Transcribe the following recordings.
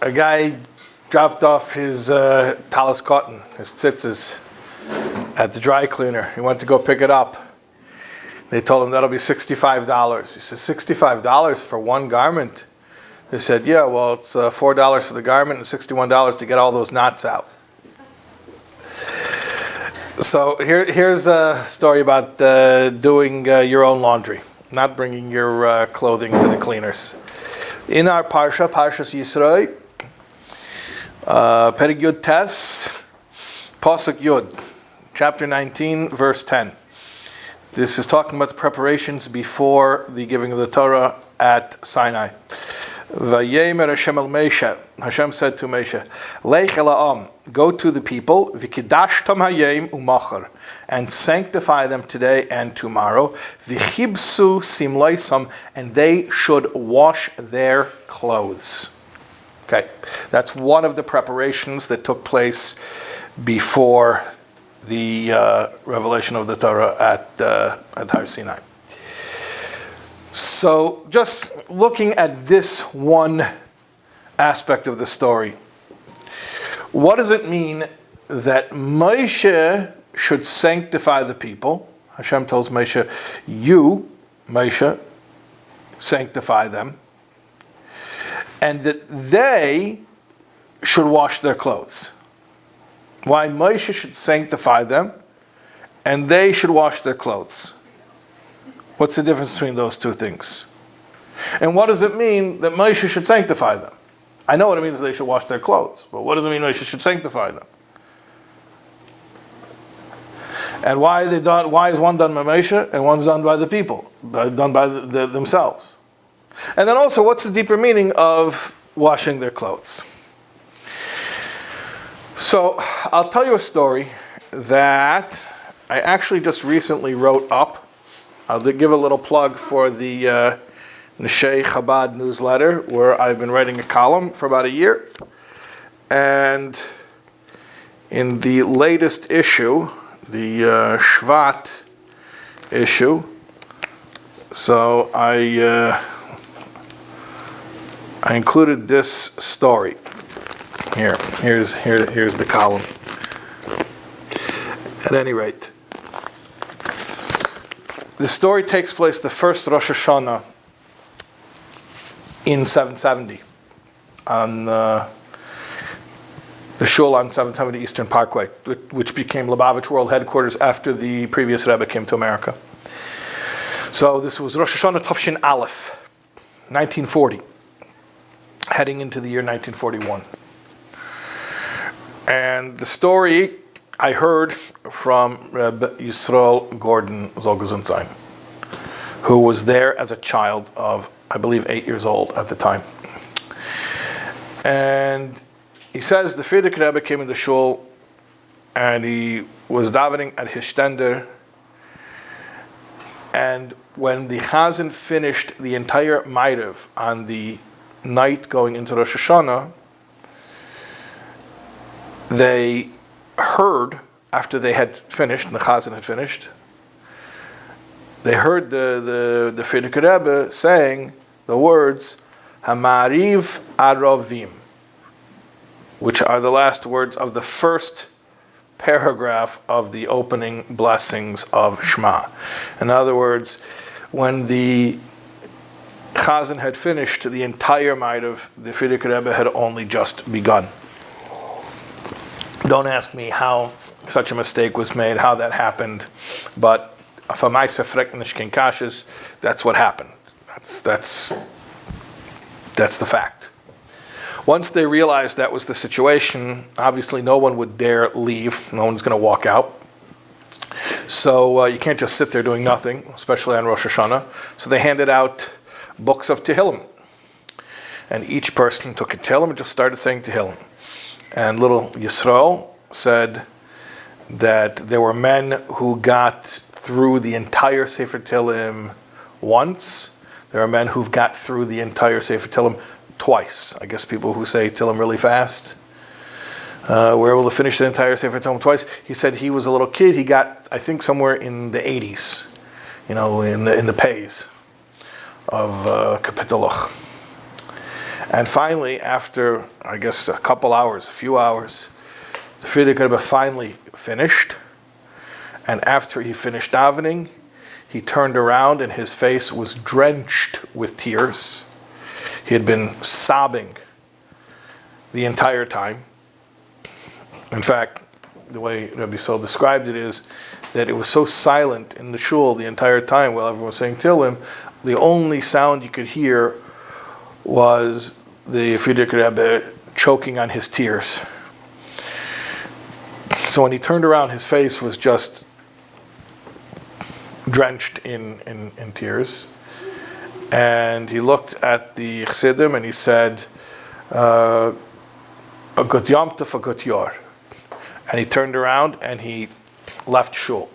a guy dropped off his talis cotton, his tzitzis, at the dry cleaner. He went to go pick it up. They told him that'll be $65. He says, $65 for one garment? They said, yeah, well, it's $4 for the garment and $61 to get all those knots out. So here's a story about doing your own laundry, not bringing your clothing to the cleaners. In our Parshas Yisro, Perek Yud Tes, Pasuk Yud, chapter 19, verse 10. This is talking about the preparations before the giving of the Torah at Sinai. Vayemer Hashem el Moshe. Hashem said to Moshe, Lech el ha'am, go to the people, v'kidashtam hayom u'machar, and sanctify them today and tomorrow, v'chibsu simloisam, and they should wash their clothes. Okay, that's one of the preparations that took place before the revelation of the Torah at Har Sinai. So, just looking at this one aspect of the story, what does it mean that Moshe should sanctify the people? Hashem tells Moshe, you, Moshe, sanctify them, and that they should wash their clothes. Why Moshe should sanctify them, and they should wash their clothes. What's the difference between those two things? And what does it mean that Moshe should sanctify them? I know what it means they should wash their clothes, but what does it mean Moshe should sanctify them? And why is one done by Moshe and one's done by the people, done by themselves? And then also, what's the deeper meaning of washing their clothes? So, I'll tell you a story that I actually just recently wrote up. I'll give a little plug for the Neshei Chabad newsletter, where I've been writing a column for about a year. And in the latest issue, the Shvat issue, so I included this story. Here's the column. At any rate, the story takes place the first Rosh Hashanah in 770 on the shul on 770 Eastern Parkway, which became Lubavitch World Headquarters after the previous Rebbe came to America. So this was Rosh Hashanah Tafshin Aleph, 1940, heading into the year 1941. And the story I heard from Rebbe Yisro Gordon Zolgazunzain, who was there as a child of, I believe, 8 years old at the time. And he says the Frierdiker Rebbe came in the shul and he was davening at his stender. And when the Chazan finished the entire Ma'ariv on the night going into Rosh Hashanah, they heard, after they had finished, and the Chazan had finished, they heard the Frierdiker Rebbe saying the words, Hamariv Arovim, which are the last words of the first paragraph of the opening blessings of Shema. In other words, when the Chazan had finished the entire Ma'ariv, the Frierdiker Rebbe had only just begun. Don't ask me how such a mistake was made, how that happened, but for my kashes, that's what happened. That's the fact. Once they realized that was the situation, obviously no one would dare leave. No one's going to walk out. So you can't just sit there doing nothing, especially on Rosh Hashanah. So they handed out books of Tehillim. And each person took a Tehillim and just started saying Tehillim. And little Yisro said that there were men who got through the entire Sefer Tehillim once. There are men who've got through the entire Sefer Tehillim twice. I guess people who say Tehillim really fast were able to finish the entire Sefer Tehillim twice. He said he was a little kid. He got, I think, somewhere in the 80s, in the pays of Kapitaloch. And finally, after, I guess, a few hours, the Frierdiker Rebbe finally finished. And after he finished davening, he turned around and his face was drenched with tears. He had been sobbing the entire time. In fact, the way Rabbi Sol described it is that it was so silent in the shul the entire time while everyone was saying Tehillim, the only sound you could hear was the Frierdiker Rebbe choking on his tears. So when he turned around, his face was just drenched in tears. And he looked at the Chassidim and he said, a gut yom tov, a gut yor. And he turned around and he left shul.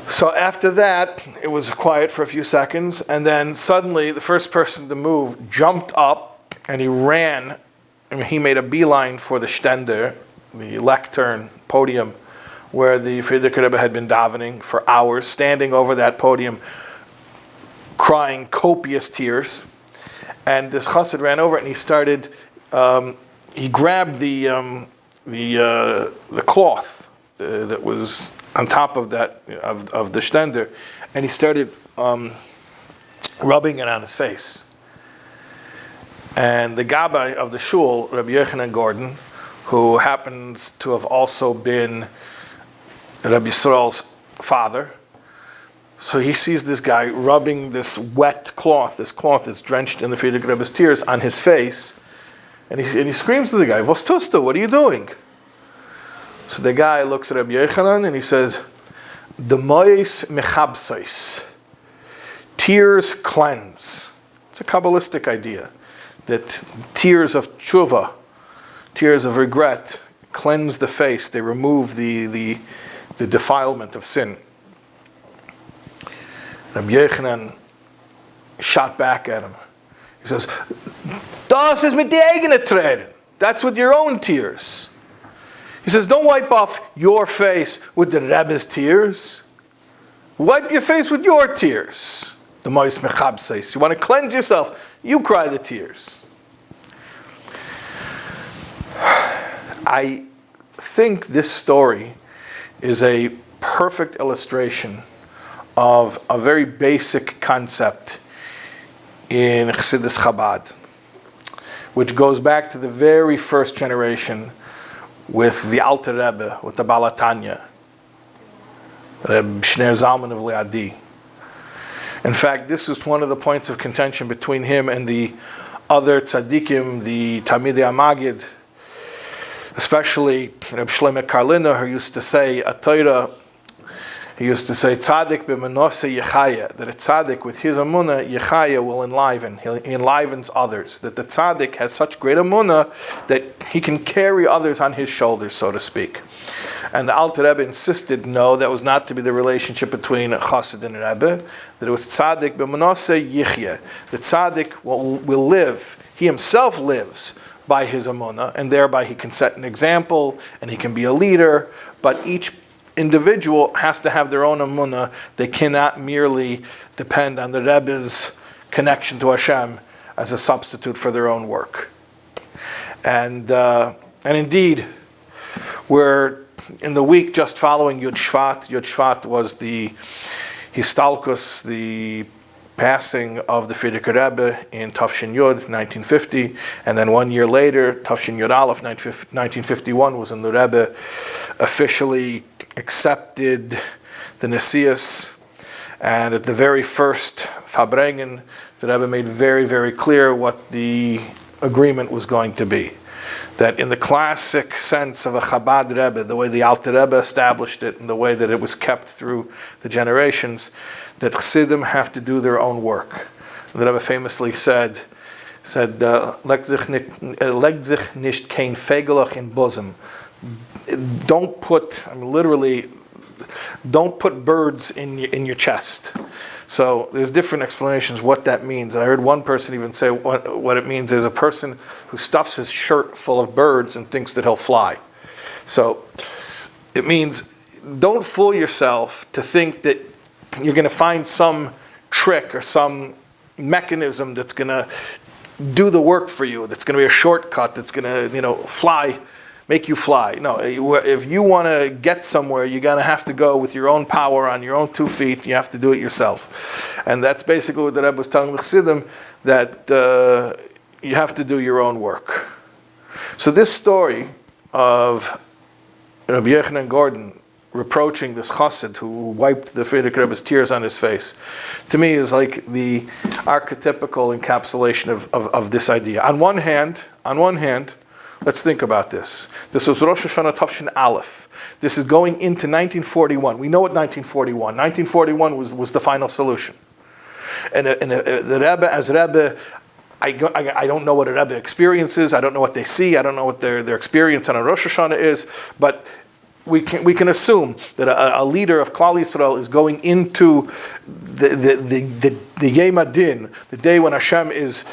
So after that, it was quiet for a few seconds, and then suddenly the first person to move jumped up and he ran. I mean, he made a beeline for the stender, the lectern podium, where the Frierdiker Rebbe had been davening for hours, standing over that podium, crying copious tears. And this chassid ran over and he started. He grabbed the cloth that was on top of that of the stender, and he started rubbing it on his face. And the Gabbai of the shul, Rabbi Yochanan Gordon, who happens to have also been Rabbi Yisro's father, so he sees this guy rubbing this cloth that's drenched in the Frierdiker Rebbe's tears on his face, and he screams to the guy, "Vos tusta, what are you doing?" So the guy looks at Rabbi Yochanan and he says, "Demois mechabseis." Tears cleanse. It's a Kabbalistic idea that tears of tshuva, tears of regret, cleanse the face. They remove the defilement of sin. Rabbi Yochanan shot back at him. He says, "Das ist mit die eigene Tränen. That's with your own tears." He says, "Don't wipe off your face with the Rebbe's tears. Wipe your face with your tears." The Mois Mechab says, you want to cleanse yourself, you cry the tears. I think this story is a perfect illustration of a very basic concept in Chassidus Chabad, which goes back to the very first generation with the Alter Rebbe, with the Baal HaTanya, Reb Shner Zalman of Liadi. In fact, this was one of the points of contention between him and the other tzaddikim, the Talmidei HaMagid, especially Reb Shlomo Karliner, who used to say a Torah. He used to say, "Tzaddik b'menose yechaya," that a tzaddik with his amunah yechaya will enliven. He enlivens others. That the tzaddik has such great amunah that he can carry others on his shoulders, so to speak. And the Alter Rebbe insisted, no, that was not to be the relationship between a chassid and a rebbe. That it was tzaddik b'menose yichya. The tzaddik will live. He himself lives by his amunah, and thereby he can set an example and he can be a leader. But each individual has to have their own amunah. They cannot merely depend on the Rebbe's connection to Hashem as a substitute for their own work. And indeed, we're in the week just following Yud Shvat. Yud Shvat was the Histalkus, the passing of the Frierdiker Rebbe in Tafshin Yud, 1950, and then 1 year later, Tafshin Yud Aleph, 1951, was when the Rebbe officially accepted the Nesias. And at the very first Fabrengen, the Rebbe made very, very clear what the agreement was going to be. That in the classic sense of a Chabad Rebbe, the way the Alter Rebbe established it and the way that it was kept through the generations, that Chassidim have to do their own work. The Rebbe famously said, "Legt sich nicht kein Fegelach in bosom." Don't put birds in your chest. So there's different explanations what that means. I heard one person even say what it means is a person who stuffs his shirt full of birds and thinks that he'll fly. So it means don't fool yourself to think that you're going to find some trick or some mechanism that's going to do the work for you, that's going to be a shortcut, that's going to, make you fly. No, if you want to get somewhere, you're going to have to go with your own power on your own 2 feet. You have to do it yourself. And that's basically what the Rebbe was telling the Chassidim, that you have to do your own work. So this story of Rabbi Yochanan Gordon reproaching this chassid who wiped the Frierdiker Rebbe's tears on his face, to me is like the archetypical encapsulation of this idea. On one hand, let's think about this. This was Rosh Hashanah Tafshin Aleph. This is going into 1941. We know what 1941. 1941 was the final solution. And the Rebbe, as Rebbe, I don't know what a Rebbe experiences. I don't know what they see. I don't know what their experience on a Rosh Hashanah is. But we can assume that a leader of Klal Yisrael is going into the Yom Adin, the day when Hashem is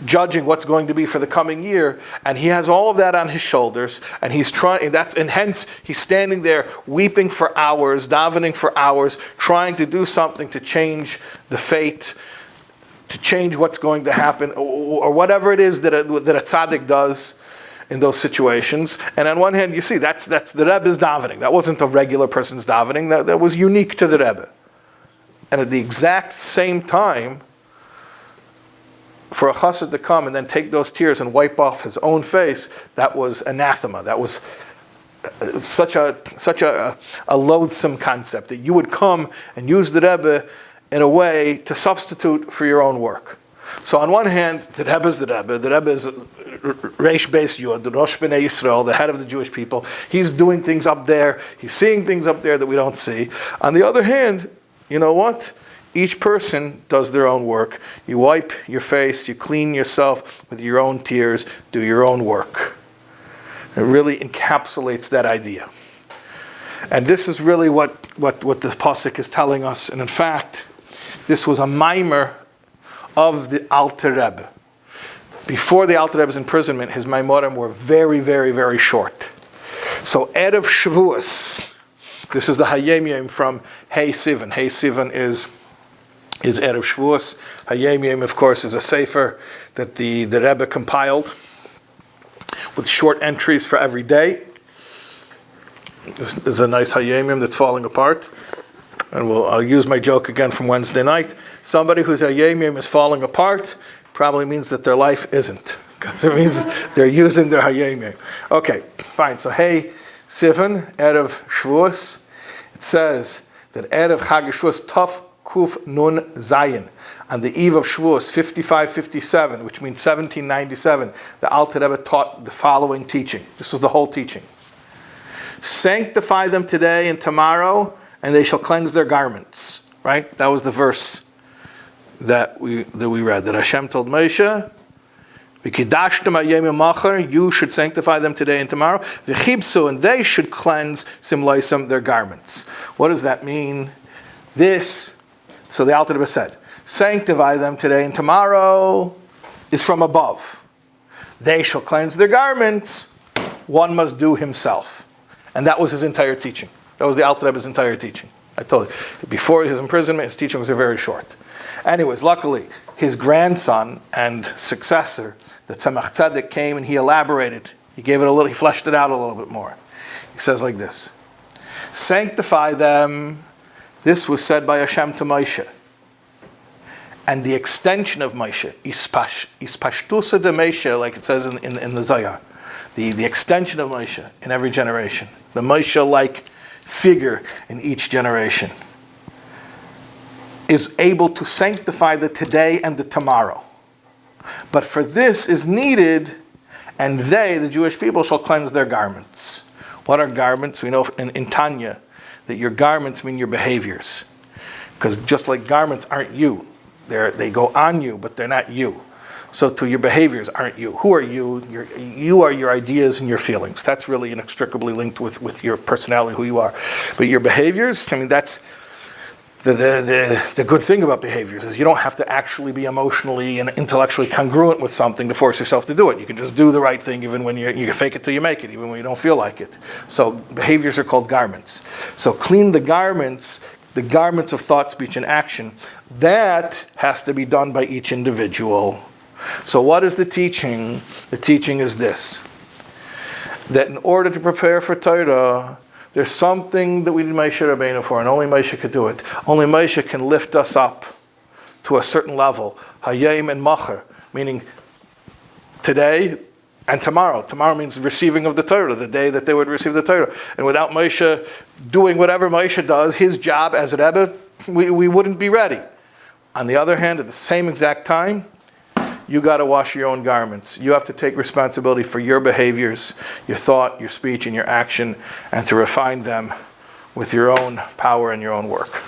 judging what's going to be for the coming year, and he has all of that on his shoulders, and he's trying. And hence he's standing there weeping for hours, davening for hours, trying to do something to change the fate, to change what's going to happen, or whatever it is that a tzaddik does in those situations. And on one hand, you see that's the Rebbe's davening. That wasn't a regular person's davening. That was unique to the Rebbe. And at the exact same time, for a chassid to come and then take those tears and wipe off his own face, that was anathema. That was such a loathsome concept, that you would come and use the Rebbe in a way to substitute for your own work. So on one hand, the Rebbe is the Rebbe. The Rebbe is Reish Beis Yud, the Rosh Bnei Yisrael, the head of the Jewish people. He's doing things up there. He's seeing things up there that we don't see. On the other hand, you know what? Each person does their own work. You wipe your face, you clean yourself with your own tears, do your own work. It really encapsulates that idea. And this is really what the Pasuk is telling us. And in fact, this was a mimer of the Alter Rebbe. Before the Alter Rebbe's imprisonment, his Maimorim were very, very, very short. So Erev Shavuos, this is the Hayom Yom from Hey Sivan. Hey Sivan is Erev Shavuos. Hayom Yom, of course, is a sefer that the Rebbe compiled with short entries for every day. This is a nice Hayom Yom that's falling apart. And I'll use my joke again from Wednesday night. Somebody whose Hayom Yom is falling apart probably means that their life isn't, because it means they're using their Hayom Yom. Okay, fine. So Hey Sivan, Erev Shavuos. It says that Erev Chag Shavuos Tov Kuf Nun Zayin, on the eve of Shavuos 55-57, which means 1797, the Alter Rebbe taught the following teaching. This was the whole teaching. Sanctify them today and tomorrow, and they shall cleanse their garments. Right? That was the verse that we read. That Hashem told Moshe, you should sanctify them today and tomorrow. V'chibsu, and they should cleanse simloisam, their garments. What does that mean? So the Alter Rebbe said, sanctify them today and tomorrow is from above. They shall cleanse their garments. One must do himself. And that was his entire teaching. That was the Alter Rebbe's entire teaching. I told you, before his imprisonment, his teachings were very short. Anyways, luckily, his grandson and successor, the Tzemach Tzedek, came and he elaborated. He fleshed it out a little bit more. He says like this: sanctify them. This was said by Hashem to Moshe. And the extension of Moshe, ispashtusa de Moshe, like it says in the Zohar, the extension of Moshe in every generation, the Moshe-like figure in each generation, is able to sanctify the today and the tomorrow. But for this is needed, and they, the Jewish people, shall cleanse their garments. What are garments? We know in Tanya that your garments mean your behaviors. Because just like garments aren't you, they go on you, but they're not you. So to your behaviors aren't you. Who are you? You are your ideas and your feelings. That's really inextricably linked with your personality, who you are. But your behaviors, I mean, that's the good thing about behaviors is you don't have to actually be emotionally and intellectually congruent with something to force yourself to do it. You can just do the right thing even when you can fake it till you make it, even when you don't feel like it. So behaviors are called garments. So clean the garments. the garments of thought, speech, and action. That has to be done by each individual. So what is the teaching? The teaching is this: that in order to prepare for Torah, there's something that we need Moshe Rabbeinu for, and only Moshe could do it. Only Moshe can lift us up to a certain level. Hayom and Macher, meaning today and tomorrow. Tomorrow means receiving of the Torah, the day that they would receive the Torah. And without Moshe doing whatever Moshe does, his job as a Rebbe, we wouldn't be ready. On the other hand, at the same exact time, you got to wash your own garments. You have to take responsibility for your behaviors, your thought, your speech, and your action, and to refine them with your own power and your own work.